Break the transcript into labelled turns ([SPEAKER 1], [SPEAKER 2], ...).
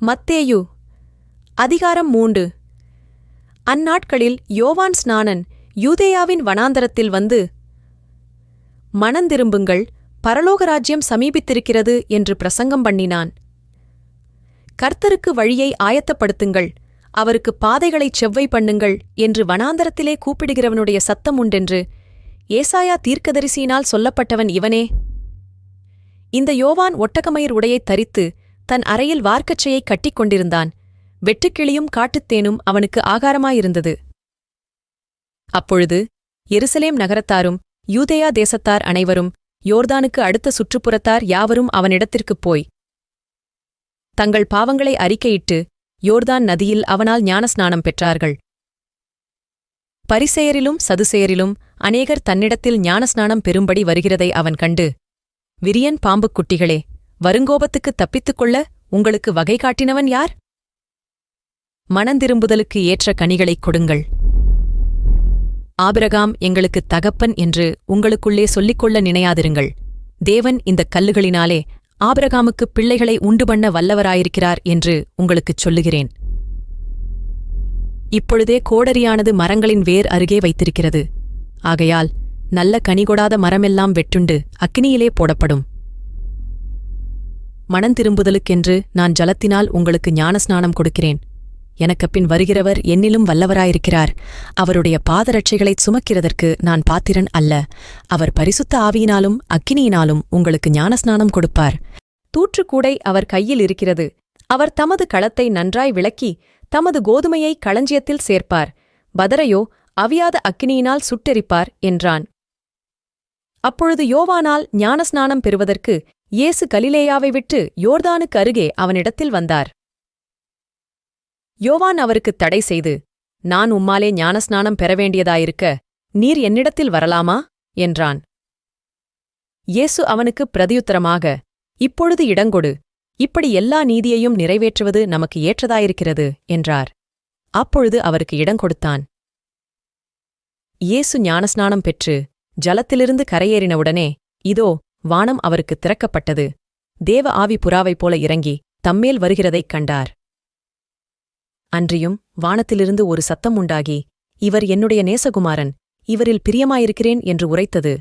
[SPEAKER 1] மத்தேயு அதிகாரம் 3. அந்நாட்களில் யோவான் ஸ்நானன் யூதேயாவின் வனாந்தரத்தில் வந்து, மனந்திரும்புங்கள், பரலோகராஜ்யம் சமீபித்திருக்கிறது என்று பிரசங்கம் பண்ணினான். கர்த்தருக்கு வழியை ஆயத்தப்படுத்துங்கள், அவருக்கு பாதைகளைச் செவ்வை பண்ணுங்கள் என்று வனாந்தரத்திலே கூப்பிடுகிறவனுடைய சத்தம் உண்டென்று ஏசாயா தீர்க்கதரிசியினால் சொல்லப்பட்டவன் இவனே. இந்த யோவான் ஒட்டகமயிர் உடையைத் தரித்து தன் அறையில் வார்க்கச்சையைக் கட்டிக் கொண்டிருந்தான். வெட்டுக்கிளியும் காட்டுத்தேனும் அவனுக்கு ஆகாரமாயிருந்தது. அப்பொழுது எருசலேம் நகரத்தாரும் யூதேயா தேசத்தார் அனைவரும் யோர்தானுக்கு அடுத்த சுற்றுப்புறத்தார் யாவரும் அவனிடத்திற்குப் போய் தங்கள் பாவங்களை அறிக்கையிட்டு யோர்தான் நதியில் அவனால் ஞானஸ்நானம் பெற்றார்கள். பரிசேயரிலும் சதுசேயரிலும் அநேகர் தன்னிடத்தில் ஞானஸ்நானம் பெறும்படி வருகிறதை அவன் கண்டு, விரியன் பாம்புக் குட்டிகளே, வருங்கோபத்துக்குத் தப்பித்துக் கொள்ள உங்களுக்கு வகை காட்டினவன் யார்? மனந்திரும்புதலுக்கு ஏற்ற கனிகளைக் கொடுங்கள். ஆபிரகாம் எங்களுக்குத் தகப்பன் என்று உங்களுக்குள்ளே சொல்லிக்கொள்ள நினையாதிருங்கள். தேவன் இந்தக் கல்லுகளினாலே ஆபிரகாமுக்குப் பிள்ளைகளை உண்டு பண்ண வல்லவராயிருக்கிறார் என்று உங்களுக்குச் சொல்லுகிறேன். இப்பொழுதே கோடரியானது மரங்களின் வேர் அருகே வைத்திருக்கிறது. ஆகையால் நல்ல கனிகொடாத மரமெல்லாம் வெட்டுண்டு அக்கினியிலே போடப்படும். மனந்திரும்புதலுக்கென்று நான் ஜலத்தினால் உங்களுக்கு ஞானஸ்நானம் கொடுக்கிறேன். எனக்குப்பின் வருகிறவர் என்னிலும் வல்லவராயிருக்கிறார். அவருடைய பாதரட்சைகளைச் சுமக்கிறதற்கு நான் பாத்திரன் அல்ல. அவர் பரிசுத்த ஆவியினாலும் அக்கினியினாலும் உங்களுக்கு ஞானஸ்நானம் கொடுப்பார். தூற்றுக்கூடை அவர் கையில் இருக்கிறது. அவர் தமது களத்தை நன்றாய் விளக்கி தமது கோதுமையை களஞ்சியத்தில் சேர்ப்பார். பதரையோ அவியாத அக்கினியினால் சுட்டெரிப்பார் என்றான். அப்பொழுது யோவானால் ஞானஸ்நானம் பெறுவதற்கு இயேசு கலிலேயாவை விட்டு யோர்தானுக்கு அருகே அவனிடத்தில் வந்தார். யோவான் அவருக்குத் தடை செய்து, நான் உம்மாலே ஞானஸ்நானம் பெறவேண்டியதாயிருக்க நீர் என்னிடத்தில் வரலாமா என்றான். இயேசு அவனுக்குப் பிரதியுத்தரமாக, இப்பொழுது இடங்கொடு, இப்படி எல்லா நீதியையும் நிறைவேற்றுவது நமக்கு ஏற்றதாயிருக்கிறது என்றார். அப்பொழுது அவருக்கு இடங்கொடுத்தான். இயேசு ஞானஸ்நானம் பெற்று ஜலத்திலிருந்து கரையேறினவுடனே இதோ வானம் அவருக்குத் திறக்கப்பட்டது. தேவ ஆவி புறாவைப் போல இறங்கி தம்மேல் வருகிறதைக் கண்டார். அன்றியும் வானத்திலிருந்து ஒரு சத்தம் உண்டாகி, இவர் என்னுடைய நேசகுமாரன், இவரில் பிரியமாயிருக்கிறேன் என்று உரைத்தது.